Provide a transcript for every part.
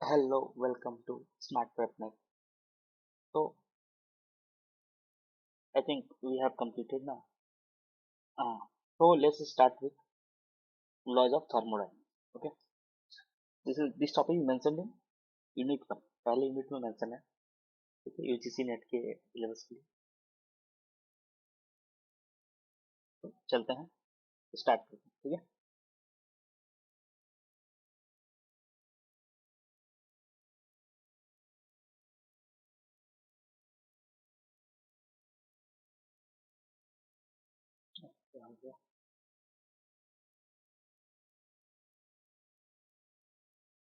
Hello, welcome to Smart PrepNet. So, I think we have completed now. Uh, so let's start with laws of thermodynamics. Okay, this topic is mentioned in unit 1, पहले unit में mention है. ठीक है, UGC net के syllabus के लिए. तो चलते हैं, स्टार्ट करते हैं. ठीक है.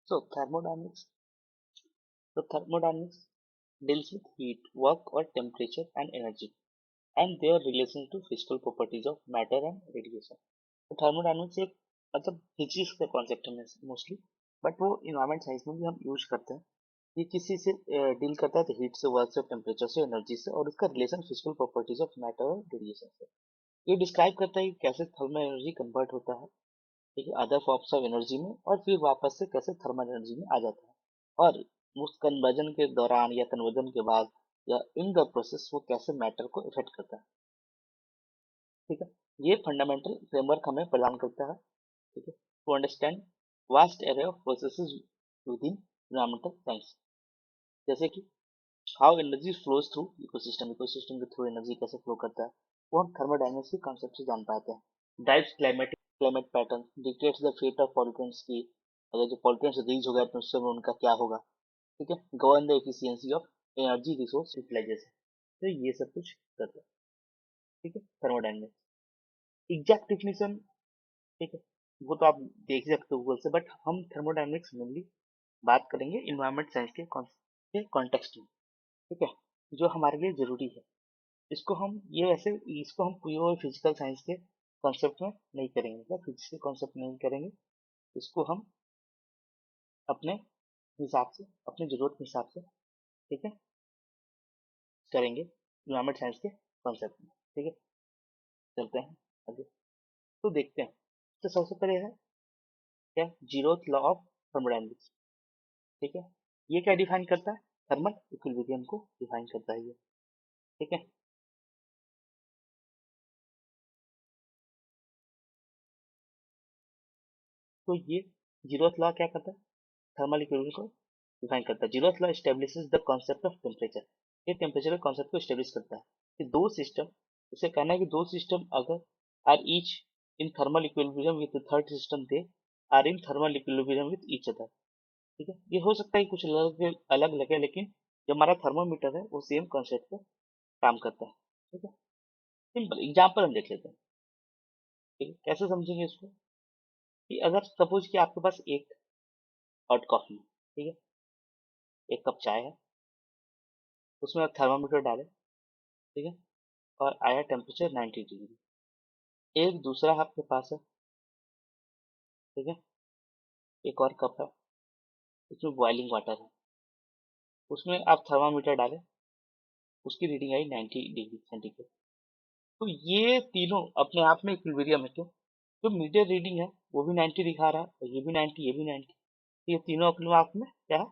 So thermodynamics. So thermodynamics deals with heat, work or temperature and energy, and their relation to physical properties of matter and radiation. तो थर्मोडायनेमिक्स एक मतलब फिजिक्स का कॉन्सेप्ट है मोस्टली, बट वो इन्वायरमेंट साइंस में भी हम यूज करते हैं. ये किसी से डील करता है, तो हीट से, वर्क से, टेम्परेचर से, एनर्जी से, और उसका relation physical properties of matter और रेडिएशन से. ये डिस्क्राइब करता है कि कैसे थर्मल एनर्जी कन्वर्ट होता है, ठीक है, अदर फॉर्म्स ऑफ एनर्जी में, और फिर वापस से कैसे थर्मल एनर्जी में आ जाता है, और उस कन्वर्जन के दौरान या कन्वर्जन के बाद या इन द प्रोसेस वो कैसे मैटर को इफेक्ट करता है. ठीक है. ये फंडामेंटल फ्रेमवर्क हमें प्रदान करता है, ठीक है, to understand vast array of processes within environmental science. जैसे कि how energy flows through ecosystem, ecosystem के थ्रू एनर्जी कैसे फ्लो करता है, वो हम थर्मोडायनेमिक्स के कॉन्सेप्ट से जान पाते हैं. Drives climate pattern, dictates the fate of pollutants की, अगर जो पॉल्यूटेंट्स रिलीज हो गया एटमॉस्फेयर में उनका क्या होगा. ठीक है. Govern the efficiency of energy resource utilisation. तो ये सब कुछ करता है. ठीक है, थर्मोडायनेमिक्स एग्जैक्ट डिफिनेशन. ठीक है, वो तो आप देख ही सकते हो गूगल से, बट हम थर्मोडायनेमिक्स मेनली बात करेंगे इन्वायरमेंट साइंस के कॉन्टेक्स्ट में. ठीक है, जो हमारे लिए जरूरी है. इसको हम ये ऐसे इसको हम प्योर फिजिकल साइंस के कॉन्सेप्ट में नहीं करेंगे, क्या फिजिक्स के कॉन्सेप्ट में नहीं करेंगे. इसको हम अपने हिसाब से, अपनी जरूरत के हिसाब से, ठीक है, करेंगे इन्वायरमेंट साइंस के कॉन्सेप्ट में. ठीक है, चलते हैं आगे. तो देखते हैं. तो सबसे पहले है क्या, जीरोथ लॉ ऑफ थर्मोडायनेमिक्स. ठीक है, ये क्या डिफाइन करता है, थर्मल इक्विलिब्रियम को डिफाइन करता है ये. ठीक है. तो ये जीरोथ लॉ क्या करता है, थर्मल इक्विलिब्रियम को डिफाइन करता है. Zeroth law establishes the concept of temperature. ये टेम्परेचर के कॉन्सेप्ट को एस्टेब्लिश करता है कि दो सिस्टम, इसे कहना है कि दो सिस्टम अगर are each in thermal equilibrium with third system, they are in thermal equilibrium with each other. ठीक है, ये हो सकता है कुछ अलग अलग लगे, लेकिन जो हमारा थर्मोमीटर है वो सेम कॉन्सेप्ट पे काम करता है. ठीक है. सिंपल एग्जाम्पल हम देख लेते हैं. ठीक है, कैसे समझेंगे इसको, कि अगर सपोज कि आपके पास एक हॉट कॉफी है, ठीक है, एक कप चाय है, उसमें आप थर्मामीटर डालें, ठीक है, और आया टेम्परेचर 90 डिग्री. एक दूसरा आपके पास है, ठीक है, एक और कप है, उसमें बॉइलिंग वाटर है, उसमें आप थर्मामीटर डालें, उसकी रीडिंग आई 90 डिग्री सेंटीग्रेड. तो ये तीनों अपने आप में इक्विलिब्रियम है. क्यों, जो मीटर रीडिंग है वो भी 90 दिखा रहा है, और ये भी 90, ये भी 90. तो ये तीनों अपने आप में क्या है,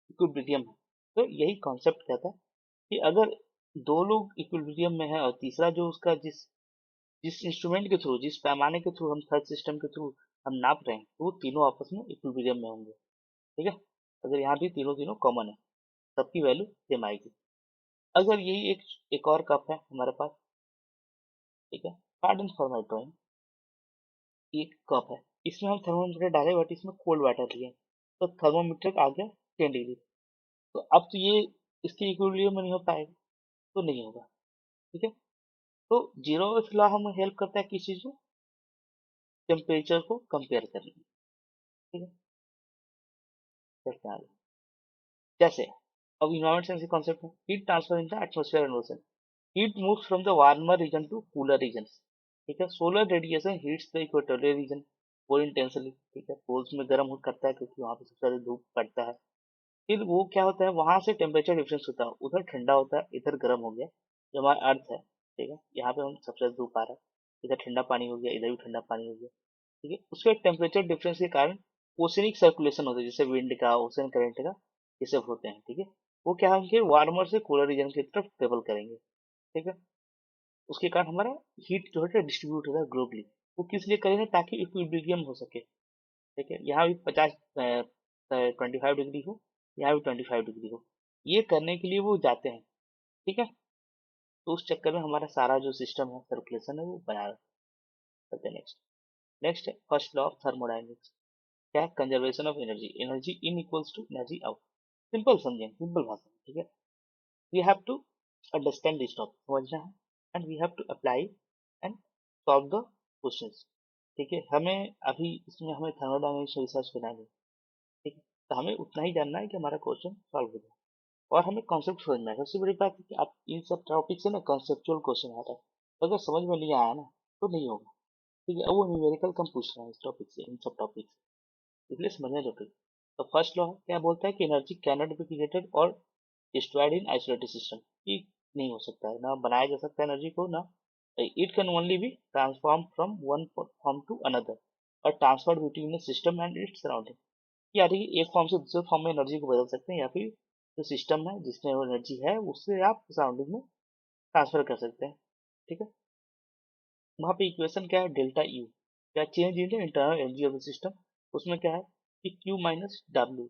इक्विलिब्रियम है. तो यही कॉन्सेप्ट कहता है कि अगर दो लोग इक्विलिब्रियम में है, और तीसरा जो उसका जिस जिस इंस्ट्रूमेंट के थ्रू, जिस पैमाने के थ्रू, हम थर्ड सिस्टम के थ्रू हम नाप रहे हैं, तो वो तीनों आपस में इक्विलिब्रियम में होंगे. ठीक है, अगर यहाँ भी तीनों तीनों कॉमन है, सबकी वैल्यू सेम आएगी. अगर यही एक और कप है हमारे पास, ठीक है, पार्डन फॉर माय ड्राइंग, एक कप है, इसमें हम थर्मोमीटर डाले, बट इसमें कोल्ड वाटर लिए, तो थर्मोमीटर आ गया 10 डिग्री. तो अब तो ये इसके इक्विलिब्रियम में नहीं हो पाएगा, तो नहीं होगा. ठीक है. तो जीरो लॉ हमें हेल्प करता है किस चीज में, टेम्परेचर को कंपेयर करने में. ठीक है, चलते हैं आगे. जैसे अब इन्वायरमेंट सेंस कॉन्सेप्ट है, heat transfer in the atmosphere and ocean. Heat moves from the warmer region to cooler region. ठीक है, solar radiation heats the equatorial region more intensely. ठीक है, पोल्स में गर्म करता है क्योंकि वहां पे सबसे ज्यादा धूप पड़ता है. फिर वो क्या होता है, वहां से टेम्परेचर डिफरेंस होता है, उधर ठंडा होता है, इधर गर्म हो गया. जो हमारा अर्थ है, ठीक है, यहाँ पे हम सबसे ज्यादा धूप आ रहा है, इधर ठंडा पानी हो गया, इधर भी ठंडा पानी हो गया. ठीक है, उसके टेम्परेचर डिफरेंस के कारण ओशनिक सर्कुलेशन होता है, जैसे विंड का, ओशन करंट का, ये सब होते हैं, ठीक है। वो क्या होंगे, वार्मर से कूलर रीजन की तरफ ट्रेवल करेंगे, ठीक है। उसके कारण हमारा हीट जो है डिस्ट्रीब्यूट होगा ग्लोबली। वो किस लिए करेंगे, ताकि इक्विलिब्रियम हो सके, ठीक है। यहाँ भी 25 25 डिग्री हो, यहाँ भी 25 डिग्री हो, ये करने के लिए वो जाते हैं, ठीक है। तो उस चक्कर में हमारा सारा जो सिस्टम है, सर्कुलेशन है, वो बना रहता है। नेक्स्ट नेक्स्ट है फर्स्ट लॉ ऑफ थर्मोडायनेमिक्स। क्या है, conservation of energy, energy in equals to energy out. Simple समझें, सिंपल भाषा में, ठीक है। We have to understand this topic, समझना है, and we have to apply and solve the questions, ठीक है। हमें अभी इसमें हमें थर्मोडायनेमिक्स रिसर्च करना है, ठीक है। तो हमें उतना ही जानना है कि हमारा क्वेश्चन सॉल्व हो जाए, और हमें कॉन्सेप्ट समझना है। सबसे बड़ी बात है कि आप इन सब टॉपिक से ना कॉन्सेप्चुअल क्वेश्चन आता है, तो अगर समझ में नहीं आया ना, तो नहीं होगा, ठीक है। अब वो न्यूमेरिकल कम पूछ रहा है इस टॉपिक से, इन सब टॉपिक से, इसलिए समझना जरूरी है। तो फर्स्ट लॉ क्या बोलता है कि energy can not be created और डिस्ट्रॉयड इन आइसोलेटेड सिस्टम, कि नहीं हो सकता है, ना बनाया जा सकता है एनर्जी को, ना it can only be transform from one form to another, और transferred between the system and its surrounding. यानी एक फॉर्म से दूसरे फॉर्म में एनर्जी को बदल सकते हैं, या फिर जो सिस्टम है जिसमें वो एनर्जी है, उससे आप सराउंडिंग में ट्रांसफर कर सकते हैं, ठीक है। वहाँ पे इक्वेशन क्या है, डेल्टा यू, क्या change in the internal energy of the system. उसमें क्या है कि क्यू माइनस डब्ल्यू,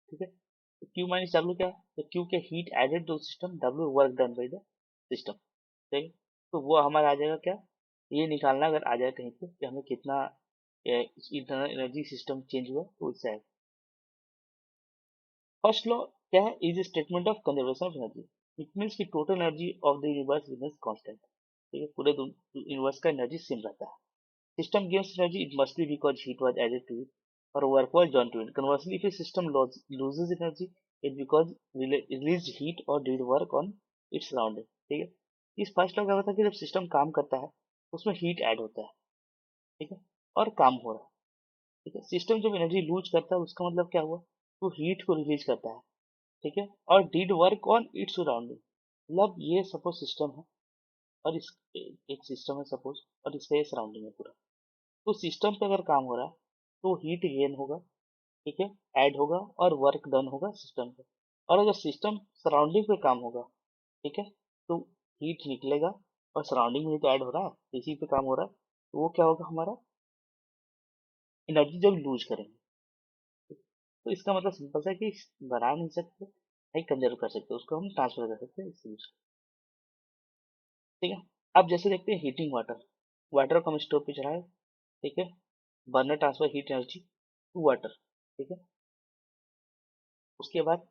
ठीक है। तो क्यू माइनस डब्ल्यू क्या है, तो क्यू के heat added to system, W work done by the system, ठीक है। तो वो हमारा आ जाएगा क्या, ये निकालना अगर आ जाए कहीं पे कि हमें कितना इंटरनल एनर्जी सिस्टम चेंज हुआ, तो उससे आएगा। फर्स्ट लॉ क्या है, is statement of conservation of energy. It means कि total energy of the universe remains constant, ठीक है। पूरे यूनिवर्स का एनर्जी सेम रहता है। System gains energy, it must be because heat was added to it or work was done to it. Conversely, if a system loses energy, it because released heat or did work on its surrounding, ठीक है। इस first law क्या होता है कि जब system काम करता है, उसमें हीट ऐड होता है, ठीक है, और काम हो रहा है, ठीक है। सिस्टम जब एनर्जी लूज करता है, उसका मतलब क्या हुआ, वो हीट को रिलीज करता है, ठीक है, और did work on its surrounding. मतलब ये सपोज सिस्टम है, और इस एक सिस्टम है सपोज, और इसका ये सराउंडिंग है पूरा। तो सिस्टम पे अगर काम हो रहा है, तो हीट गेन होगा, ठीक है, ऐड होगा, और वर्क डन होगा सिस्टम पे। और अगर सिस्टम सराउंडिंग पे काम होगा, ठीक है, तो हीट निकलेगा, और सराउंडिंग में तो ऐड हो रहा है, इसी पे काम हो रहा है, तो वो क्या होगा, हमारा एनर्जी जब लूज करेंगे। तो इसका मतलब सिंपल सा है कि बना नहीं सकते, नहीं कंजर्व कर सकते, उसको हम ट्रांसफर कर सकते हैं इससे use, ठीक है। अब जैसे देखते हैं हीटिंग वाटर, वाटर को हम स्टोव पे चढ़ाए, ठीक है, burner transfer heat energy to water, ठीक है। उसके बाद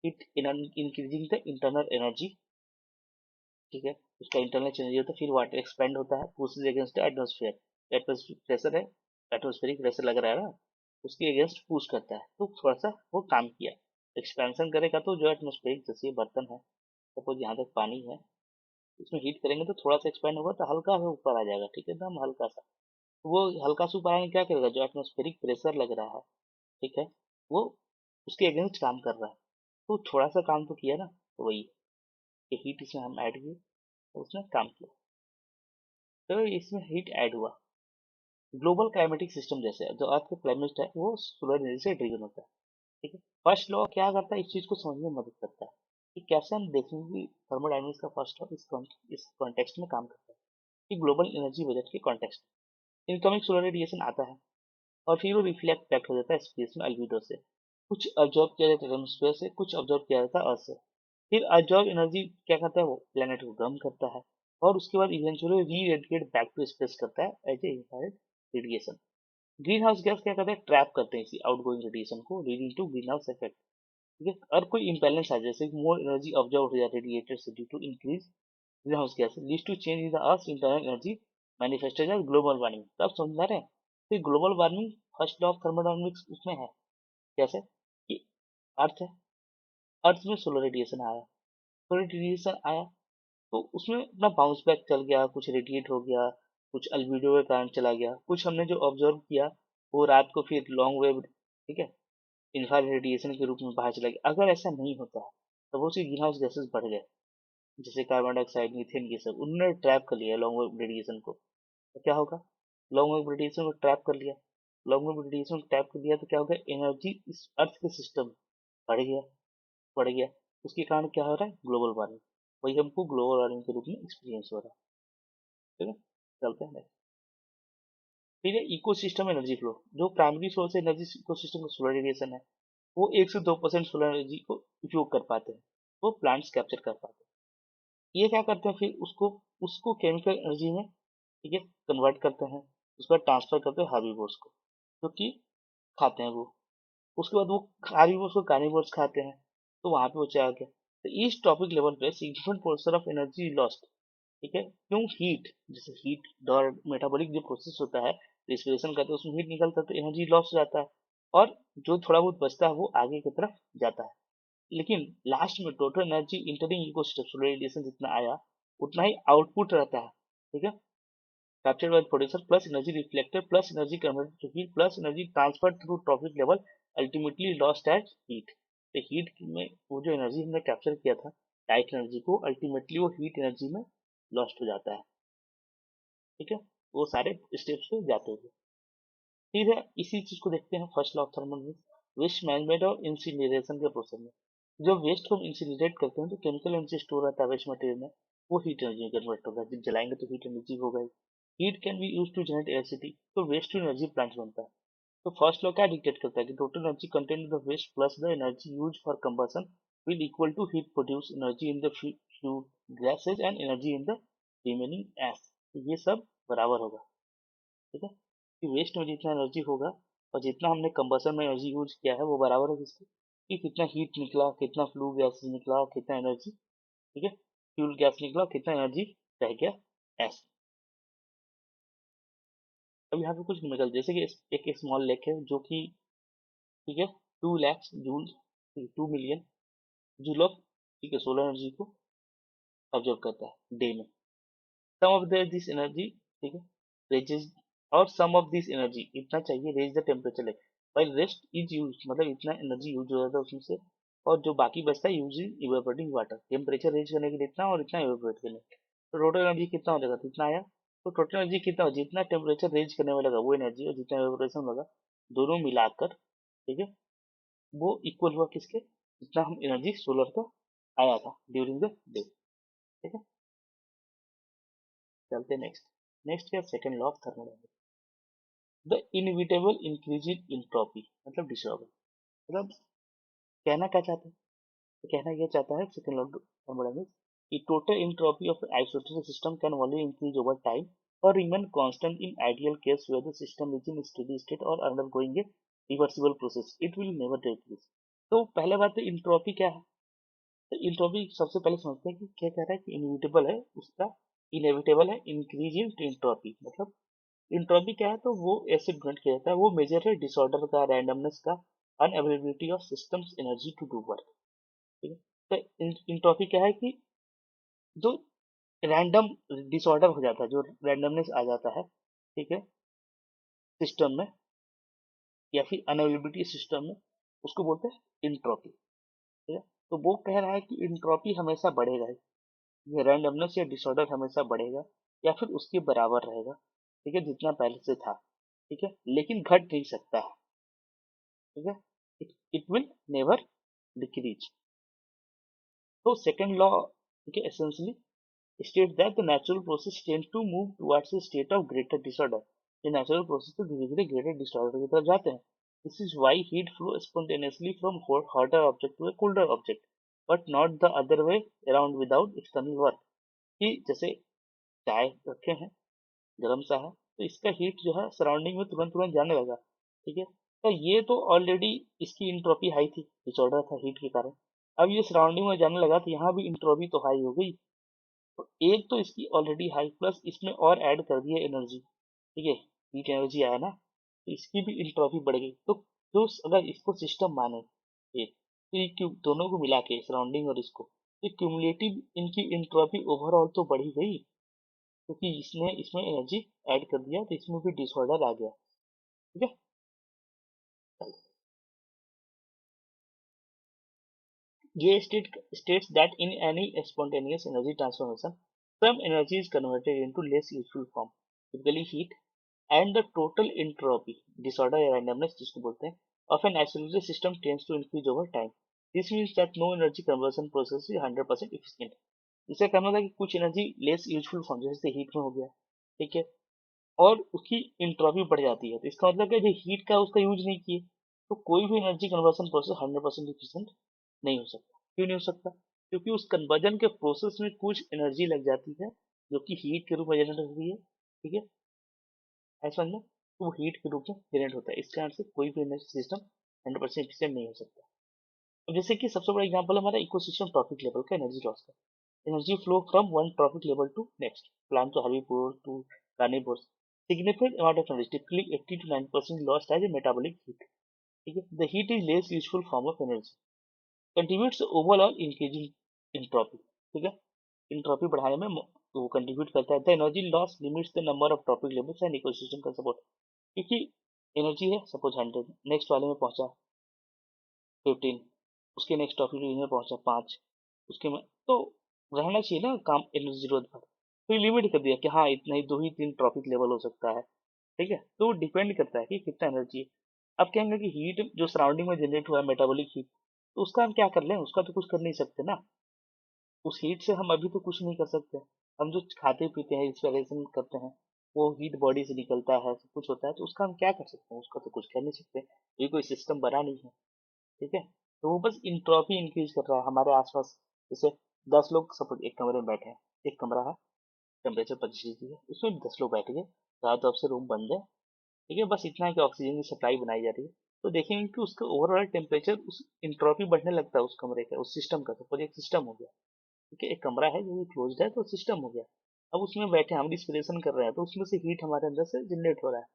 it increasing the internal energy, ठीक है, उसका इंटरनल एनर्जी होता है, फिर वाटर एक्सपेंड होता है, pushes against the atmosphere. Atmosphere pressure है, एटमॉस्फेरिक प्रेशर लग रहा है ना, उसके अगेंस्ट पुश करता है, तो थोड़ा सा वो काम किया। एक्सपेंशन करेगा तो जो एटमॉस्फेरिक जैसे बर्तन है, सपोज यहाँ तक पानी है, इसमें हीट करेंगे तो थोड़ा सा एक्सपेंड होगा, तो हल्का सा ऊपर आ जाएगा, ठीक है, एकदम हल्का सा। तो वो हल्का सा ऊपर आने क्या करेगा, जो एटमॉस्फेरिक प्रेशर लग रहा है, ठीक है, वो उसके अगेंस्ट काम कर रहा है, तो थोड़ा सा काम तो किया ना, तो वही हीट इसमें हम ऐड किए, तो उसने काम किया, तो इसमें हीट ऐड हुआ। ग्लोबल क्लाइमेटिक सिस्टम जैसे जो अर्थ का क्लाइमेट है, वो सोलर एनर्जी से ड्रिवन होता है, ठीक है। फर्स्ट लॉ क्या करता है, इस चीज को समझने में मदद करता है कि कैसे हम देखेंगे कि थर्मोडायनेमिक्स का फर्स्ट लॉ इस कॉन्टेक्स्ट में काम करता है, कि ग्लोबल एनर्जी बजट के कॉन्टेक्स्ट में इनकमिंग सोलर रेडिएशन आता है, और फिर वो रिफ्लेक्ट बैक हो जाता है स्पेस में अल्बीडो से। कुछ ऑब्जॉर्व किया जाता है एटमॉस्फेयर से, कुछ ऑब्जॉर्व किया जाता है अर्थ से। फिर ऑब्जॉर्व एनर्जी क्या करता है, वो प्लेनेट को गर्म करता है, और उसके बाद इवेंचुअली री रेडिएट बैक टू स्पेस करता है as a infrared radiation. Greenhouse gas क्या करते हैं, ट्रैप करते हैं इसी आउटगोइंग रेडिएशन को, leading to greenhouse effect, ठीक है। और कोई इम्बैलेंस आ जाए, जैसे मोर एनर्जी ऑब्जर्व हो जाए रेडिएटेड से due to increase greenhouse gas leads to change in the earth internal energy manifested as global warming. तो आप समझ रहे हैं, तो global warming first law of thermodynamics उसमें है, कैसे कि अर्थ है, अर्थ में सोलर रेडिएशन आया, सोलर रेडिएशन आया, तो उसमें अपना बाउंस बैक चल गया, कुछ रेडिएट हो गया, कुछ अल्बीडो के कारण चला गया, कुछ हमने जो ऑब्जर्व किया वो रात को फिर लॉन्ग वेव, ठीक है, इंफ्रारेड रेडिएशन के रूप में बाहर चला गया। अगर ऐसा नहीं होता, तो वो सी ग्रीन हाउस गैसेस बढ़ गए, जैसे कार्बन डाइऑक्साइड, मीथेन, ये सब उन्होंने ट्रैप कर लिया लॉन्ग वेव रेडिएशन को, तो क्या होगा, लॉन्ग वेव रेडिएशन को ट्रैप कर लिया, लॉन्ग रेडिएशन टैप कर दिया तो क्या हो गया, एनर्जी इस अर्थ के सिस्टम बढ़ गया, बढ़ गया। उसके कारण क्या हो रहा है, ग्लोबल वार्मिंग। वही हमको ग्लोबल वार्मिंग के रूप में एक्सपीरियंस हो रहा है। ठीक है, चलते हैं next। फिर है इकोसिस्टम एनर्जी फ्लो। जो प्राइमरी सोर्स एनर्जी इकोसिस्टम का सोलर रेडिएशन है, वो 1 से 2% सोलर एनर्जी को उपयोग कर पाते हैं, वो प्लांट्स कैप्चर कर पाते हैं। ये क्या करते हैं, फिर उसको उसको केमिकल एनर्जी में, ठीक है, कन्वर्ट करते हैं, उसका ट्रांसफर करते हैं हार्बीवोर्स को, जो कि खाते हैं वो। उसके बाद वो हार्बीवोर्स को कार्निवोर्स खाते हैं, तो वहां पे वो क्या गया। तो इस टॉपिक लेवल पे significant portion of energy lost. ठीक है, क्यों, हीट, जैसे हीट और मेटाबॉलिक जो प्रोसेस होता है, रेस्पिरेशन करते हैं, उसमें हीट निकलता है तो एनर्जी लॉस हो जाता है, और जो थोड़ा बहुत बचता है वो आगे की तरफ जाता है। लेकिन लास्ट में total energy entering ecosystem solar radiation जितना आया, उतना ही आउटपुट रहता है। ठीक है, captured by the producer plus energy reflected plus energy converted to heat plus energy transferred through trophic level ultimately lost as heat। तो हीट में वो जो एनर्जी हमने कैप्चर किया था लाइट एनर्जी को, अल्टीमेटली वो हीट एनर्जी में लॉस्ट हो जाता है। ठीक है, वो सारे स्टेप्स पे जाते हुए। फिर है इसी चीज को देखते हैं first law of thermodynamics, waste management और इंसिनरेशन के प्रोसेस में। जब वेस्ट को हम इंसिनरेट करते हैं तो केमिकल एनर्जी स्टोर रहता है वेस्ट मटेरियल में, वो हीट एनर्जी में कन्वर्ट होगा। जब जलाएंगे तो हीट एनर्जी होगा। Heat can be use to generate electricity, तो वेस्ट टू एनर्जी प्लांट बनता है। तो फर्स्ट लॉ क्या डिक्टेट करता है कि total energy content in the waste plus the energy use for combustion will equal to heat produce energy in the flue gases and energy in the remaining ash. ये सब बराबर होगा। ठीक है, कि वेस्ट में जितना एनर्जी होगा और जितना हमने कंबशन में एनर्जी यूज किया है वो बराबर है किसके, कि कितना हीट निकला, कितना फ्लू गैस निकला, कितना एनर्जी, ठीक है, फ्यूल गैस निकला, कितना एनर्जी रह गया एस। अब यहाँ पे कुछ निकल, जैसे कि एक स्मॉल लेक है जो कि, ठीक है, 2 lakh joule, 2 million joule of, ठीक है, सोलर एनर्जी को ऑब्जर्व करता है डे में। सम ऑफ दिस एनर्जी, ठीक है, रेजेस, और सम ऑफ दिस एनर्जी इतना चाहिए raise the temperature like, while rest is use, मतलब इतना एनर्जी यूज हो जाता है उसमें से, और जो बाकी बचता है use in evaporating water, temperature raise करने के लिए इतना और इतना इवेपोरेट करने के लिए। तो टोटल एनर्जी कितना हो जाएगा, तो इतना आया। तो टोटल एनर्जी कितना हो, जितना टेम्परेचर रेज करने में लगा वो एनर्जी और जितना इवेपोरेशन लगा, दोनों मिलाकर, ठीक है, वो इक्वल हुआ किसके, जितना हम एनर्जी सोलर का आया था ड्यूरिंग द डे। ठीक है, चलते नेक्स्ट। नेक्स्ट क्या, second law of thermodynamics, the inevitable increase in entropy, मतलब डिसऑर्डर। मतलब कहना क्या चाहता है, तो कहना यह चाहता है सेकंड लॉ ऑफ थर्मोडायनामिक्स कि total entropy of isotopic system can only increase over time और remain constant in ideal case where the system is in steady state और undergoing a reversible process, it will never decrease. तो पहले बात तो entropy क्या है, तो entropy सबसे पहले समझते हैं कि क्या कह रहा है, कि इनविटेबल है उसका, इनएविटेबल है इंक्रीज इन इंट्रोपी। मतलब इंट्रोपी क्या है, तो वो ऐसे डिनोट किया जाता है, वो मेजर है डिसऑर्डर का, रैंडमनेस का, unavailability of system's energy to do work. ठीक है, तो इंट्रोपी क्या है कि जो रैंडम डिसऑर्डर हो जाता है, जो रैंडमनेस आ जाता है, ठीक है, सिस्टम में, या फिर अनअवेलेबिलिटी सिस्टम में, उसको बोलते हैं इंट्रोपी। ठीक है, तो वो कह रहा है कि इंट्रोपी हमेशा बढ़ेगा, ये रैंडमनेस या डिसऑर्डर हमेशा बढ़ेगा या फिर उसके बराबर रहेगा, ठीक है, जितना पहले से था। ठीक है, लेकिन घट नहीं सकता है। ठीक है, इट विल नेवर डिक्रीज। तो सेकंड लॉ, ठीक है, essentially state that the natural process tend to move towards a state of greater disorder. ये नेचुरल प्रोसेस तो धीरे धीरे ग्रेटर डिसऑर्डर की तरफ जाते हैं। This is why heat flow spontaneously from hotter object to a colder object, but not the other way around without external work. कि जैसे चाय रखे हैं, गर्म सा है, तो इसका हीट जो है सराउंडिंग में तुरंत तुरंत जाने लगा। ठीक है, तो ये तो ऑलरेडी इसकी इंट्रोपी हाई थी, डिसऑर्डर था हीट के कारण। अब ये सराउंडिंग में जाने लगा तो यहाँ भी इंट्रोपी तो हाई हो गई। तो एक तो इसकी ऑलरेडी हाई, प्लस इसमें और ऐड कर दिया एनर्जी, ठीक है, हीट एनर्जी आया ना, तो इसकी भी इंट्रोपी बढ़ गई। तो जो अगर इसको सिस्टम माने ये, तो ये दोनों को मिला के सराउंडिंग और इसको, ये क्यूमुलेटिव इनकी इंट्रोपी ओवरऑल तो बढ़ी गई, क्योंकि इसने इसमें एनर्जी ऐड कर दिया तो इसमें भी डिसऑर्डर आ गया। ठीक है, ये states that in any spontaneous energy transformation some energy is converted into less useful form, typically heat, and the total entropy disorder या रैंडमनेस जिसको बोलते हैं of an isolated system tends to increase over time. This means that no energy conversion process is 100% efficient. इसका कहना था कि कुछ energy less useful form जैसे हीट में हो गया, ठीक है, और उसकी इंट्रोपी बढ़ जाती है। तो इसका मतलब है जो हीट का उसका यूज नहीं किए तो कोई भी एनर्जी कन्वर्जन प्रोसेस 100% एफिशिएंट नहीं हो सकता। क्यों नहीं हो सकता? क्योंकि उस कन्वर्जन के प्रोसेस में कुछ एनर्जी लग जाती है जो कि हीट के रूप में जनरेट होती है, ठीक है, ऐसा समझना, तो वो हीट के रूप में जनरेट होता है। इस कारण से कोई भी एनर्जी सिस्टम 100% एफिशिएंट नहीं हो सकता। अब जैसे कि सबसे बड़ा एग्जांपल हमारा इकोसिस्टम ट्रॉपिक लेवल का एनर्जी लॉस का। Energy flow from one trophic level to next, plant to herbivore to carnivores, significant amount of energy, typically 80 to 90% lost as a metabolic heat, ठीक है। the heat is less useful form of energy, contributes overall increasing entropy, ठीक है, entropy बढ़ाने में वो contribute करता है। The energy loss limits the number of trophic levels and ecosystem का सपोर्ट, क्योंकि एनर्जी है सपोज 100, नेक्स्ट वाले में पहुंचा 15, उसके नेक्स्ट ट्रॉपिक लेवल में पहुंचा 5, उसके में तो रहना चाहिए ना काम एनर्जी जरूरत पर, तो लिमिट कर दिया कि हाँ इतना ही 2 ही 3 ट्रॉपिक लेवल हो सकता है, ठीक है। तो वो डिपेंड करता है कि कितना एनर्जी है। अब कहेंगे कि हीट जो सराउंडिंग में जनरेट हुआ है मेटाबॉलिक हीट, तो उसका हम क्या कर लें, उसका तो कुछ कर नहीं सकते ना। उस हीट से हम अभी तो कुछ नहीं कर सकते। हम जो खाते पीते हैं इंस्पिरेशन करते हैं वो हीट बॉडी से निकलता है, सब कुछ होता है, तो उसका हम क्या कर सकते हैं, उसका तो कुछ कर नहीं सकते, ये कोई सिस्टम बना नहीं है, ठीक है। तो वो बस इंट्रोपी इंक्रीज कर रहा है हमारे आसपास। जैसे 10 लोग सपोज एक कमरे में बैठे हैं, एक कमरा है, टेम्परेचर 25 डिग्री है, उसमें 10 लोग बैठ गए, चारों तरफ से रूम बंद है, ठीक है, बस इतना है कि ऑक्सीजन की सप्लाई बनाई जा रही है। तो देखेंगे कि उसका ओवरऑल टेम्परेचर उस इंट्रोपी बढ़ने लगता है उस कमरे का, उस सिस्टम का। सपोज एक सिस्टम हो गया, ठीक है, एक कमरा है जो क्लोज्ड है तो सिस्टम हो गया। अब उसमें बैठे हम रिस्पिरेशन कर रहे हैं तो उसमें से हीट हमारे अंदर से जनरेट हो रहा है,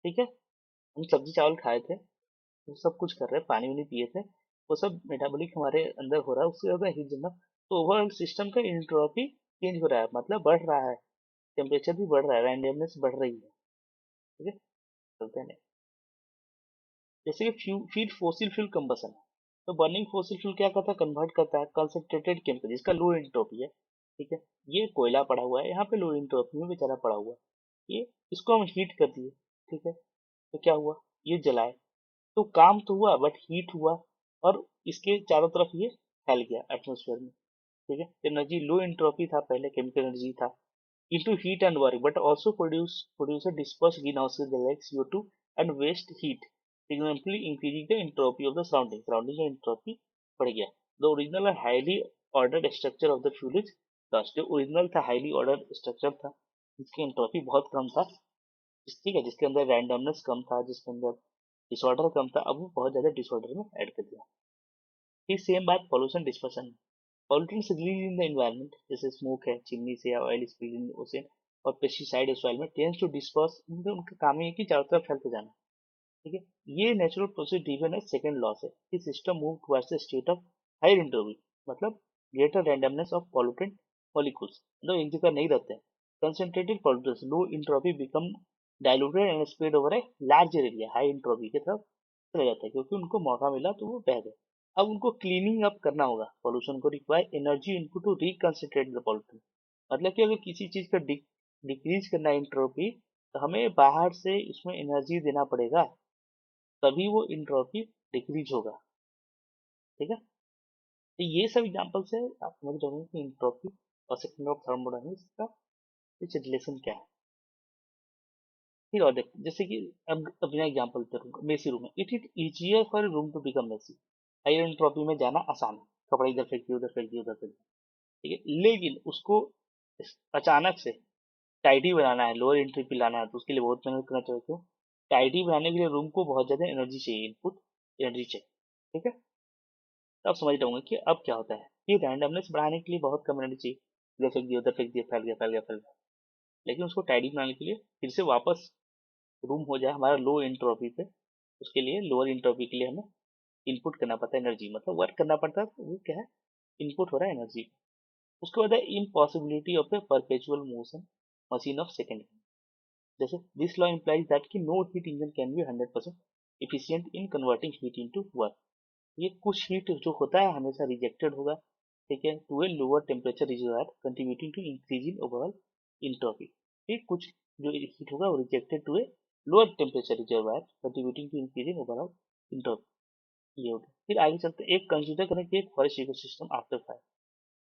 ठीक है। हम सब्जी चावल खाए थे, वो सब कुछ कर रहे हैं, पानी वानी पिए थे, वो सब मेटाबॉलिक हमारे अंदर हो रहा है, उससे ज्यादा हीट जनरेट। तो ओवरऑल सिस्टम का इंट्रोपी चेंज हो रहा है, मतलब बढ़ रहा है, टेम्परेचर भी बढ़ रहा है, रैंडमनेस बढ़ रही है, ठीक है। चलते हैं। जैसे कि फीड फोसिल फ्यूल कंबसन, तो बर्निंग फोसिल फ्यूल क्या करता है, कन्वर्ट करता है कंसंट्रेटेड केमिकल जिसका लो एंट्रोपी है, ठीक है। ये कोयला पड़ा हुआ है यहाँ पे, लो एंट्रोपी में बेचारा पड़ा हुआ है, ये इसको हम हीट कर दिए, ठीक है। तो क्या हुआ, ये जलाए, तो काम तो हुआ बट हीट हुआ, और इसके चारों तरफ ये फैल गया एटमोसफेयर में, ठीक है। एनर्जी लो एंट्रोपी था पहले, केमिकल एनर्जी था, into heat and work, but also produce a dispersed greenhouse gases like CO2 and waste heat, significantly increasing the entropy of the surrounding. Surrounding का entropy बढ़ गया। The original and highly ordered structure of the fuel is lost. जो original था highly ordered structure था, जिसकी entropy बहुत कम था, ठीक है, जिसके अंदर randomness कम था, जिसके अंदर disorder कम था, अब वो बहुत ज्यादा disorder में ऐड कर दिया। ये सेम बात पॉल्यूशन डिस्पर्सन में। Pollutants release in the environment जैसे स्मोक है चिमनी से, या ऑयल स्पिल इन ओशन, और पेस्टिसाइड सॉइल में टेंड्स टू डिस्पर्स, उनका काम है कि चारों तरफ फैलते जाना, ठीक है। ये नेचुरल प्रोसेस ड्रिवन है सेकंड लॉ से कि system move towards the state of higher entropy, मतलब greater randomness of pollutant molecules, मतलब एक जगह नहीं रहते हैं। Concentrated pollutants low entropy become diluted and spread over a larger area, high entropy की तरफ चले जाता है, क्योंकि उनको मौका मिला तो वो बह गए। अब उनको क्लीनिंग अप करना होगा, पॉल्यूशन को require energy input to reconcentrate the pollution, मतलब कि अगर किसी चीज का डिक्रीज करना है इंट्रोपी, तो हमें बाहर से इसमें एनर्जी देना पड़ेगा, तभी वो इंट्रोपी डिक्रीज होगा, ठीक है। तो ये सब एग्जांपल से आप समझ जाओगे कि इंट्रोपी और सेकंड ऑफ थर्मोडायनामिक्स का कुछ रिलेशन क्या है। फिर और देखो, जैसे कि अब अपना एग्जांपल करूंगा मेसी रूम में, it is easier for room to become messy, higher entropy में जाना आसान है, कपड़ा इधर फेंक दिया उधर फेंक दिया उधर फेंक दिया, ठीक है। लेकिन उसको अचानक से टाइडी बनाना है, लोअर एंट्री पे लाना है, तो उसके लिए बहुत मेहनत करना चाहिए। क्यों? टाइडी बनाने के लिए रूम को बहुत ज्यादा एनर्जी चाहिए, इनपुट एनर्जी चाहिए, ठीक है। तो आप समझ रहे होंगे कि अब क्या होता है कि रैंडमनेस बढ़ाने के लिए बहुत कम एनर्जी चाहिए, इधर फेंक दिया उधर फेंक दिया, फैल गया फैल गया फैल गया। लेकिन उसको टाइडी बनाने के लिए फिर से वापस रूम हो जाए हमारा लो एंट्रोपी पे, उसके लिए लोअर एंट्रोपी के लिए हमें इनपुट करना पड़ता है एनर्जी, मतलब वर्क करना पड़ता है, तो वो क्या है, इनपुट हो रहा है एनर्जी। उसके बाद है impossibility of a perpetual motion machine of second, जैसे दिस लॉ इम्प्लाइज दैट कि no heat engine can be 100% efficient in converting heat into work. ये कुछ हीट जो होता है हमेशा रिजेक्टेड होगा, ठीक है, to a lower temperature reservoir contributing to increasing overall entropy. ये कुछ जो हीट होगा वो rejected to a lower temperature reservoir contributing to increasing overall entropy. ये हो गया। फिर आगे चलते हैं, एक कंसीडर करें कि एक forest ecosystem after fire.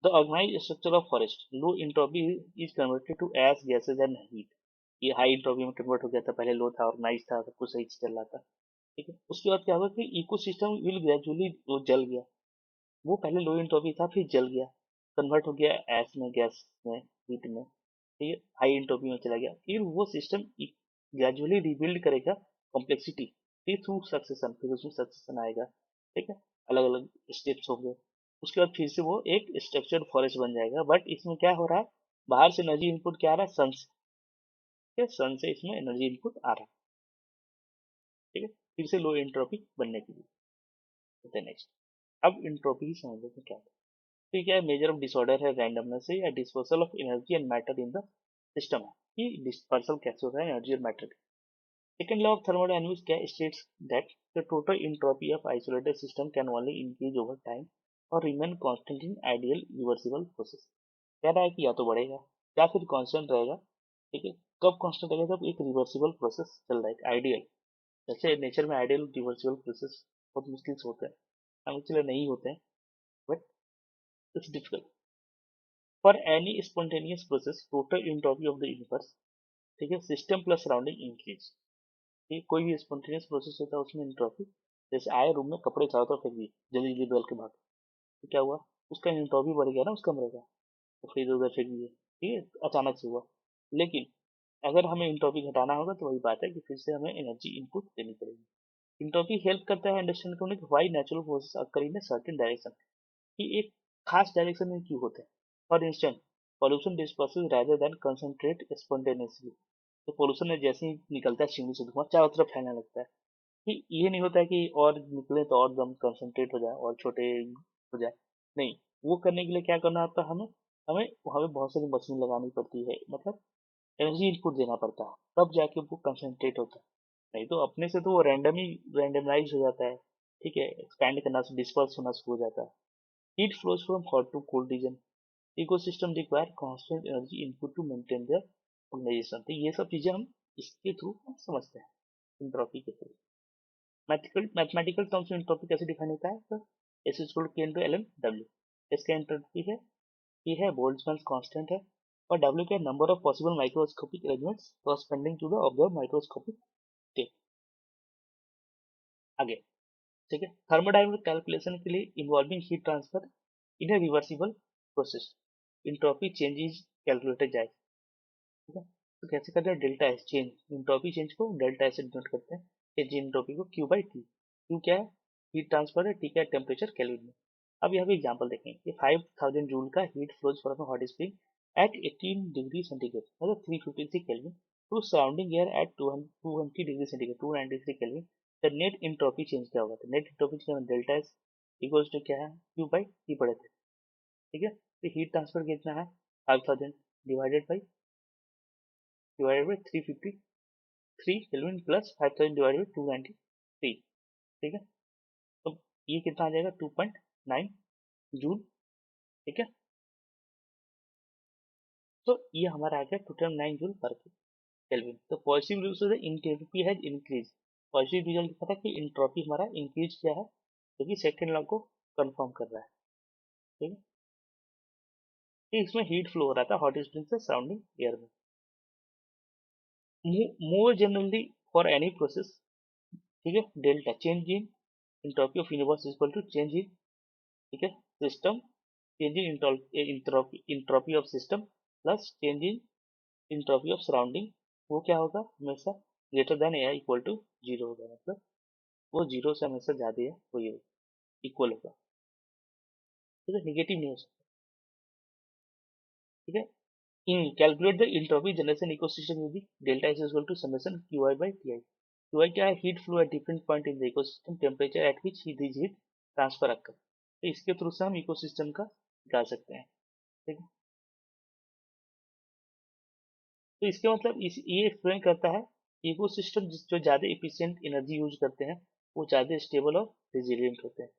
The organize structure of forest, low entropy is converted to ash gases and heat. ये हाई एंट्रोपी में कन्वर्ट हो गया था, पहले लो था, ऑर्गेनाइज था, सब कुछ सही से चल रहा था। ठीक है, उसके बाद क्या हुआ कि इकोसिस्टम विल ग्रेजुअली वो जल गया। वो पहले लो एंट्रोपी था, फिर जल गया, कन्वर्ट हो गया एस में, गैस में, हीट में। ठीक है, हाई एंट्रोपी में चला गया। फिर वो सिस्टम ग्रेजुअली रिबिल्ड करेगा कॉम्प्लेक्सिटी, फिर थ्रू सक्सेशन, फिर उसमें सक्सेशन आएगा। ठीक है, अलग अलग स्टेप्स होंगे। उसके बाद फिर से वो एक स्ट्रक्चर्ड फॉरेस्ट बन जाएगा। बट इसमें क्या हो रहा है, बाहर से एनर्जी इनपुट क्या आ रहा है, सन से। ठीक है, सन से इसमें एनर्जी इनपुट आ रहा है। ठीक है, फिर से लो एंट्रोपी बनने के लिए। नेक्स्ट, अब एंट्रोपी ही समझ लो क्या है। तो क्या मेजर ऑफ डिसऑर्डर है, रैंडमनेस है या dispersal of energy and matter in the system है, कि डिस्पर्सल कैसे होता है एनर्जी और matter. Second law of thermodynamics क्या states that the total entropy of isolated system can only increase over time और remain constant in ideal reversible process. कह रहा है कि या तो बढ़ेगा या फिर कांस्टेंट रहेगा। ठीक है, कब कांस्टेंट रहेगा, जब एक रिवर्सिबल प्रोसेस चल रहा है, आइडियल। जैसे नेचर में आइडियल रिवर्सिबल प्रोसेस बहुत मुश्किल से होते हैं, हम इसलिए नहीं होते हैं, but it's difficult. For any spontaneous process total entropy of the universe, ठीक है, सिस्टम प्लस सराउंडिंग इंक्रीज। ये कोई भी स्पॉन्टेनियस प्रोसेस होता है उसमें एंट्रोपी, जैसे आए रूम में कपड़े चारों तरफ फेंक दिए, जल्दी जल्दी बदल के भाग, तो क्या हुआ, उसका एंट्रोपी बढ़ गया ना उस कमरे का, तो फिर इधर उधर फेंक दिए। ठीक है, अचानक से हुआ। लेकिन अगर हमें एंट्रोपी घटाना होगा तो वही बात है कि फिर से हमें एनर्जी इनपुट देनी पड़ेगी। एंट्रोपी हेल्प करता है अंडरस्टैंड करने कि why natural process occur in certain direction, कि एक खास डायरेक्शन में क्यों होते हैं। For instant, pollution डिस्पर्सेस rather than concentrate spontaneously. तो पॉल्यूशन में जैसे ही निकलता है चिमनी से धुआं चारों तरफ फैलने लगता है। कि ये नहीं होता है कि और निकले तो और दम कंसंट्रेट हो जाए और छोटे हो जाए, नहीं। वो करने के लिए क्या करना होता है, हमें हमें हमें बहुत सारी मशीन लगानी पड़ती है, मतलब एनर्जी इनपुट देना पड़ता है, तब जाके वो कंसंट्रेट होता है। नहीं तो अपने से तो वो रैंडम ही रैंडमलाइज हो जाता है। ठीक है, एक्सपैंड करना, डिस्पर्स होना शुरू हो जाता है। Heat flows from hot to cold region, ecosystem require constant energy input to maintain their organisation. तो ये सब चीजें हम इसके थ्रू समझते हैं, एंट्रोपी के थ्रू। मैथमेटिकल टर्म्स में एंट्रोपी कैसे डिफाइन होता है, तो S is equal to K into L N W. इसका एंट्रोपी है, ये है बोल्ट्जमैन कांस्टेंट है, और डब्ल्यू का number of possible microscopic arrangements corresponding to the observe microscopic state. आगे, ठीक है, थर्मोडायनामिक कैलकुलेशन के लिए involving heat transfer in a reversible process, entropy change is calculated जाए। ठीक है, तो कैसे करते हैं, delta S change, entropy change को डेल्टा एस से डिनोट करते हैं, चेंज इन एंट्रोपी को क्यू बाई टी। क्यू क्या है, हीट ट्रांसफर है, टी क्या है, टेम्परेचर केल्विन में। अब यहाँ पे एग्जांपल देखेंगे कि 5000 जूल का heat flows from hot spring at 18 degree centigrade, मतलब 353 kelvin, to surrounding air at 220 degree centigrade, 293 kelvin. The net entropy change क्या होगा, तो net entropy change delta S equals to क्या है, क्यू बाई टी पड़े थे। ठीक है, तो हीट ट्रांसफर कितना है, 5000 divided by 353 kelvin plus 5000 divided by 293। ठीक है, तो ये कितना आ जाएगा, 2.9 जूल। ठीक है, तो ये हमारा आ गया 2.9 जूल पर केल्विन। तो पॉजिटिव रिजल्ट से entropy has increase, positive result पता है कि एंट्रोपी हमारा इंक्रीज किया है, क्योंकि सेकंड लॉ को कंफर्म कर रहा है। ठीक है, तो इसमें हीट फ्लो हो रहा था हॉट स्प्रिंग से सराउंडिंग एयर में। More generally for any process, ठीक है, delta change in entropy of universe equal to change in, ठीक है, system, change in entropy of system plus change in entropy of surrounding. वो क्या होगा, हमेशा ग्रेटर देन या इक्वल टू जीरो होगा, मतलब वो जीरो से हमेशा ज्यादा है, वही होगा, इक्वल होगा। ठीक है, निगेटिव नहीं हो सकता। ठीक है, in calculate the entropy generation ecosystem using delta is equal to summation Q I by T I. Q I क्या है, heat flow at different point in the ecosystem, temperature at which this heat transfer occur. तो इसके through से हम ecosystem का निकाल सकते हैं। ठीक है, तो इसके मतलब ये एक्सप्लेन करता है, इकोसिस्टम जो ज़्यादा एफिशिएंट एनर्जी यूज करते हैं वो ज़्यादा स्टेबल और रेजिलियंट होते हैं।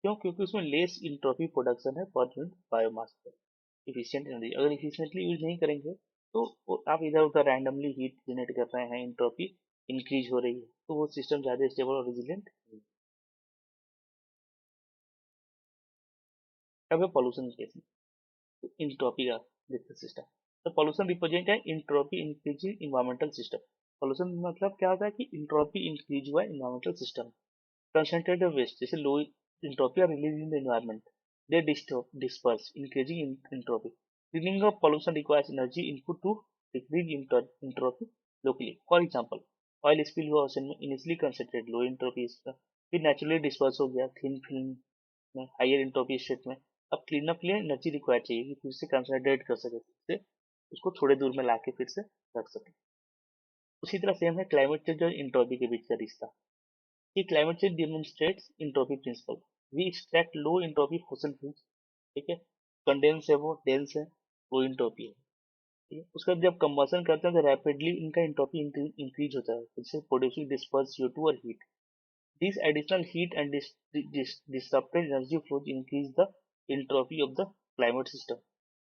क्यों, क्योंकि उसमें लेस इंट्रोपी प्रोडक्शन है पर यूनिट बायोमास पर। एफिशिएंट एनर्जी अगर इफिशिएंटली यूज नहीं करेंगे तो आप इधर उधर रैंडमली हीट जनरेट कर रहे हैं, इंट्रोपी इंक्रीज हो रही है तो वो सिस्टम ज़्यादा स्टेबल और रेजिलियंट है। अब है पॉल्यूशन केस में, तो इंट्रोपी का देखते सिस्टम। तो पॉल्यूशन रिप्रेजेंट है entropy increasing environmental system. Pollution मतलब क्या होता है कि इंट्रोपी इंक्रीज हुआ इन्वायरमेंटल सिस्टम। Concentrated waste जैसे low entropy are released in the environment. They disperse, increasing entropy. Cleaning up pollution requires energy input to decrease entropy locally. For example, oil spill हुआ ocean में initially concentrated low entropy इसका, फिर naturally disperse हो गया thin film में higher entropy state में। अब clean up के लिए एनर्जी रिक्वायर चाहिए कि फिर से कंसंट्रेट कर सके, फिर से उसको थोड़े दूर में लाके फिर से रख सके। उसी तरह सेम है क्लाइमेट चेंज और इंट्रोपी के बीच का रिश्ता कि climate change demonstrates entropy principle. We extract low entropy fossil fuels, ठीक है, कंडेंस है वो डेंस है, वो इंट्रोपी है, ठीक है। उसका जब कंबसन करते हैं तो रैपिडली इनका इंट्रोपी इंक्रीज होता है, जिससे प्रोड्यूसिंग डिस्पर्स CO2 और heat. This additional heat and disrupted energy flows increase the entropy of the climate system.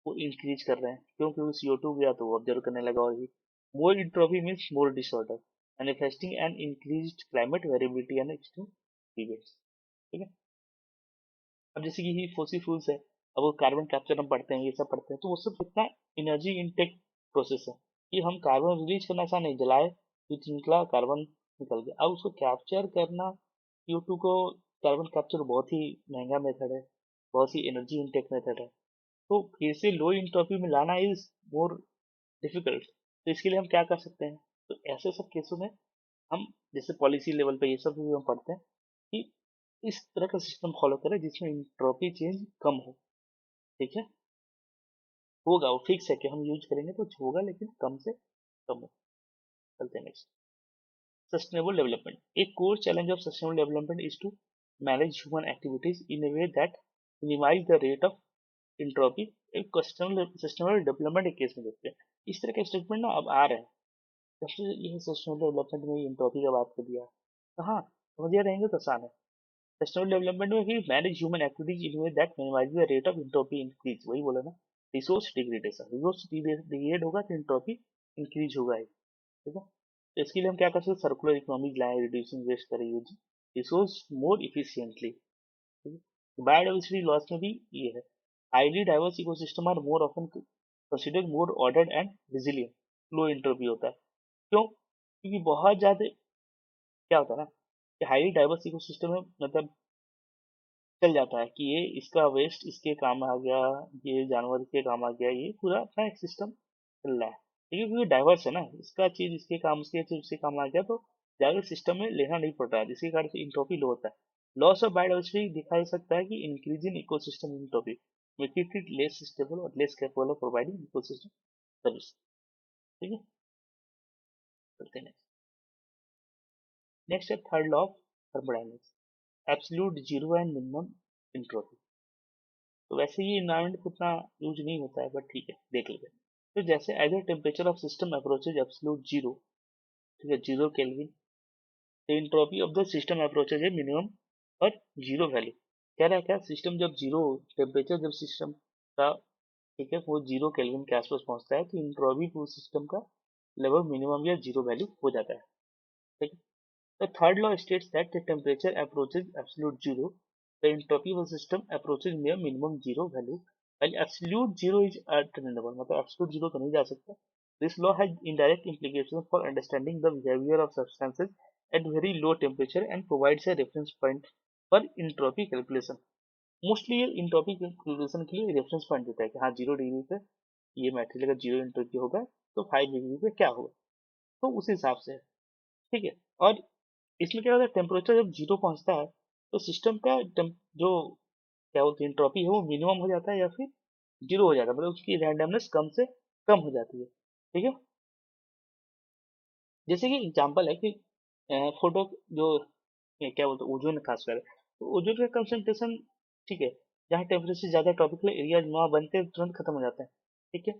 वो इंक्रीज कर रहे हैं क्योंकि CO2 गया तो वो ऑब्जर्व करने लगा, और heat. More entropy means more disorder, manifesting an increased climate variability and extreme events, ठीक है। अब जैसे कि ये फॉसिल फ्यूल्स है, अब वो कार्बन कैप्चर हम पढ़ते हैं, ये सब पढ़ते हैं, तो वो सब कितना एनर्जी इनटेक प्रोसेस है कि हम कार्बन रिलीज करना ऐसा नहीं, जलाए कुछ निकला कार्बन निकल गया। अब उसको कैप्चर करना CO2 को, कार्बन कैप्चर बहुत ही महंगा मेथड है, बहुत ही एनर्जी इनटेक मेथड है, तो फिर से लो इंट्रोपी में लाना इज मोर डिफिकल्ट। तो इसके लिए हम क्या कर सकते हैं, तो ऐसे सब केसों में हम जैसे पॉलिसी लेवल पे ये सब भी हम पढ़ते हैं कि इस तरह का सिस्टम फॉलो करें जिसमें इंट्रोपी चेंज कम हो, ठीक है। होगा वो फिक्स है कि हम यूज करेंगे तो होगा, लेकिन कम से कम हो। चलते हैं नेक्स्ट, सस्टेनेबल डेवलपमेंट। एक core challenge of sustainable development is to manage human activities in a way that minimize the rate of entropy. एक सस्टेनेबल डेवलपमेंट के केस में देखते हैं इस तरह के स्टेटमेंट ना अब आ रहे हैं। जब से ये सस्टेनेबल डेवलपमेंट में इंट्रोपी का बात कर दिया, हाँ समझिए रहेंगे तो आसान है। सस्टेनेबल डेवलपमेंट में भी manage human activities in way that minimize the rate of entropy increase, वही बोला ना, रिसोर्स डिग्रेडेशन, रिसोर्स डिग्रेड होगा तो एंट्रोपी इंक्रीज होगा ही, ठीक है। तो इसके लिए हम क्या कर सकते हैं, सर्कुलर इकोनॉमी लाएं, रिड्यूसिंग वेस्ट करें, यूज रिसोर्स मोर इफिशिएंटली, ठीक है। बायोडाइवर्सिटी लॉस में भी ये है, highly diverse ecosystem are more often considered more ordered and resilient, low entropy होता है। क्यों, क्योंकि बहुत ज्यादा क्या होता है ना कि हाईली डाइवर्स इकोसिस्टम में मतलब चल जाता है कि ये इसका वेस्ट इसके काम आ गया, ये जानवर के काम आ गया, ये पूरा अपना एक सिस्टम चल रहा है, ठीक है, क्योंकि डाइवर्स है ना, इसका चीज इसके काम, उसके चीज उसके काम आ गया, तो ज्यादा सिस्टम में लेना नहीं पड़ रहा है, जिसके कारण से इंट्रोपी लो होता है। लॉस ऑफ बायोडाइवर्सिटी दिखा सकता है कि increase in ecosystem entropy make it less stable और less capable of providing ecosystem service, ठीक है। चलते हैं नेक्स्ट है third law of thermodynamics, absolute zero and minimum entropy. तो वैसे ये इन्वायरमेंट को उतना यूज नहीं होता है, बट ठीक है देख लेते हैं। तो जैसे as temperature of system approaches absolute zero, ठीक है, 0 केल्विन, तो entropy of the system approaches है मिनिमम और जीरो वैल्यू। कह रहा है क्या, सिस्टम जब जीरो टेम्परेचर जब सिस्टम का, ठीक है, वो 0 केल्विन के आसपास पहुंचता है तो एंट्रोपी पूरे सिस्टम का लगभग मिनिमम या जीरो वैल्यू हो जाता है, ठीक है। The third law states that the temperature approaches absolute zero, the entropy of the system approaches near minimum zero value, while absolute zero is attainable. मतलब absolute zero तो नहीं जा सकता। This law has indirect implications for understanding the behavior of substances at very low temperature and provides a reference point for entropy calculation. Mostly ये entropy calculation के लिए reference point देता है कि हाँ 0 डिग्री पे ये मटेरियल का 0 इंट्रोपी होगा, तो 5 डिग्री पे क्या होगा, तो उस हिसाब से है, ठीक है। और इसमें क्या होता है, टेम्परेचर जब जीरो पहुंचता है तो सिस्टम का जो क्या बोलते हैं एंट्रोपी है वो मिनिमम हो जाता है या फिर जीरो हो जाता है, मतलब उसकी रैंडमनेस कम से कम हो जाती है, ठीक है। जैसे कि एग्जांपल है कि फोटो जो क्या बोलते हैं ओजोन खासकर, तो ओजोन का कंसंट्रेशन, ठीक है, जहाँ टेम्परेचर ज्यादा ट्रॉपिकल एरिया वहाँ बनते हैं तुरंत खत्म हो जाता है, ठीक है।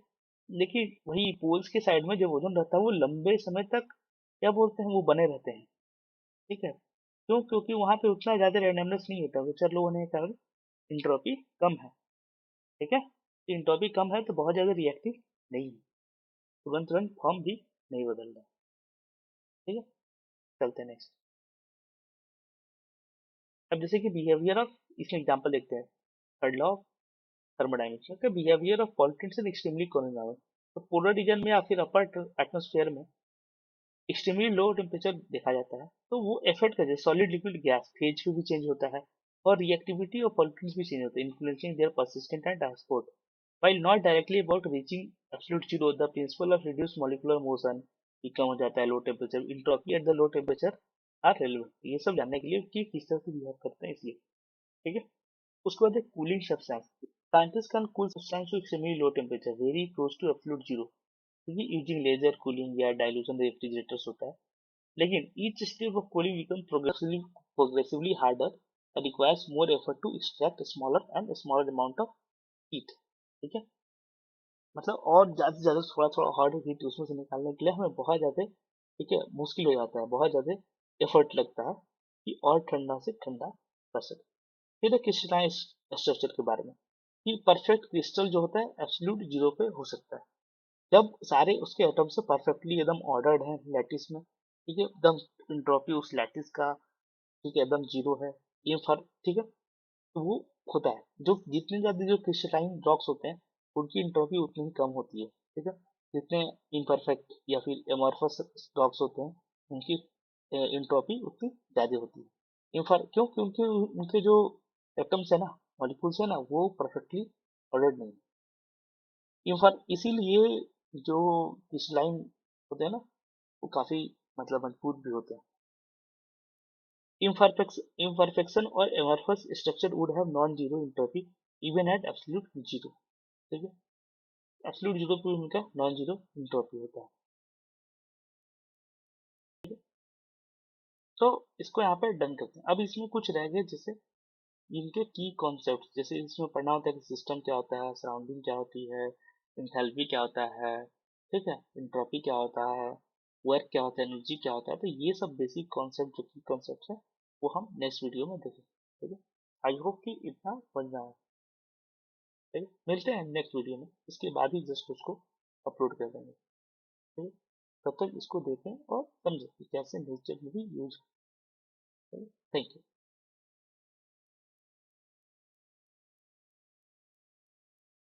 लेकिन वही पोल्स के साइड में जब ओजोन रहता है वो लंबे समय तक क्या बोलते हैं वो बने रहते हैं, ठीक है। क्यों, क्योंकि वहां पे उतना ज्यादा रैंडमनेस नहीं होता, विचर लो होने के कारण इंट्रोपी कम है, ठीक है। इंट्रोपी कम है तो बहुत ज्यादा रिएक्टिव नहीं है, तुरंत तुरंत फॉर्म भी नहीं बदल रहा, ठीक है। चलते हैं नेक्स्ट। अब जैसे कि बिहेवियर ऑफ, इसमें एग्जांपल देखते हैं। थर्ड लॉ ऑफ थर्मोडायनेमिक्स का behaviour of pollutants in extremely cold environment. तो पोलर रीजन में या फिर अपर एटमोस्फेयर में एक्सट्रीमली लो टेम्परेचर देखा जाता है, तो वो इफेक्ट करते हैं सॉलिड लिक्विड गैस फेज भी चेंज होता है, और रिएक्टिविटी और पॉलिटेंट्स भी चेंज होते हैं, influencing their persistent and transport. while not directly about reaching absolute zero, the principle of reduced molecular motion भी कम हो जाता है low temperature, entropy at the low temperature are relevant, ये सब जानने के लिए कि किस तरह से बिहेव करते हैं इसलिए। ठीक है। उसके बाद cooling substance, scientist can cool substance to extremely low temperature very close to absolute zero, क्योंकि यूजिंग लेजर कूलिंग या डाइल्यूशन रेफ्रिजरेटर्स होता है। लेकिन each step of cooling become progressively harder and requires more effort to extract smaller and smaller amount of heat। ठीक है। मतलब और ज्यादा से ज्यादा थोड़ा थोड़ा हार्ड हीट उसमें से निकालने के लिए हमें बहुत ज्यादा, ठीक है, मुश्किल हो जाता है, बहुत ज्यादा एफर्ट लगता है कि और ठंडा से ठंडा कर सके। फिर क्रिस्टलाइन स्ट्रक्चर के बारे में, कि परफेक्ट क्रिस्टल जो होता है एब्सोल्यूट जीरो पे हो सकता है जब सारे उसके एटम से परफेक्टली एकदम ऑर्डर्ड है लैटिस में। ठीक है, एकदम इंट्रोपी उस लैटिस का, ठीक है, एकदम जीरो है, ये फर्क। ठीक है, तो वो होता है जो जितने ज्यादा जो क्रिस्टलाइन रॉक्स होते हैं उनकी इंट्रोपी उतनी ही कम होती है। ठीक है, जितने इम्परफेक्ट या फिर एमॉर्फस रॉक्स होते हैं उनकी इंट्रोपी उतनी ज्यादा होती है। क्यों? क्योंकि उनके जो एटम्स है ना, मॉलिक्यूल्स है ना, वो परफेक्टली ऑर्डर्ड नहीं है। इसीलिए जो क्रिस्टलाइन होते हैं ना, वो काफी मतलब मजबूत भी होते हैं। Imperfection or amorphous structure would have non-zero entropy even at absolute zero। ठीक है, एब्सोल्यूट जीरो पे उनका नॉन जीरो इंट्रोपी होता है। तो इसको यहाँ पे डन करते हैं। अब इसमें कुछ रह गए जैसे इनके की कॉन्सेप्ट, जैसे इसमें पढ़ना होता है कि सिस्टम क्या होता है, सराउंडिंग क्या होती है, इंथैल्पी क्या होता है, ठीक है, इंट्रोपी क्या होता है, वर्क क्या होता है, एनर्जी क्या होता है। तो ये सब बेसिक कॉन्सेप्ट जो की कॉन्सेप्ट है वो हम नेक्स्ट वीडियो में देखेंगे। ठीक है, आई होप कि इतना समझ में आया। ठीक है, मिलते हैं नेक्स्ट वीडियो में, इसके बाद ही जस्ट उसको अपलोड कर देंगे। ठीक है, तब तक इसको देखें और समझें कि कैसे नेचर में भी यूज। Thank you.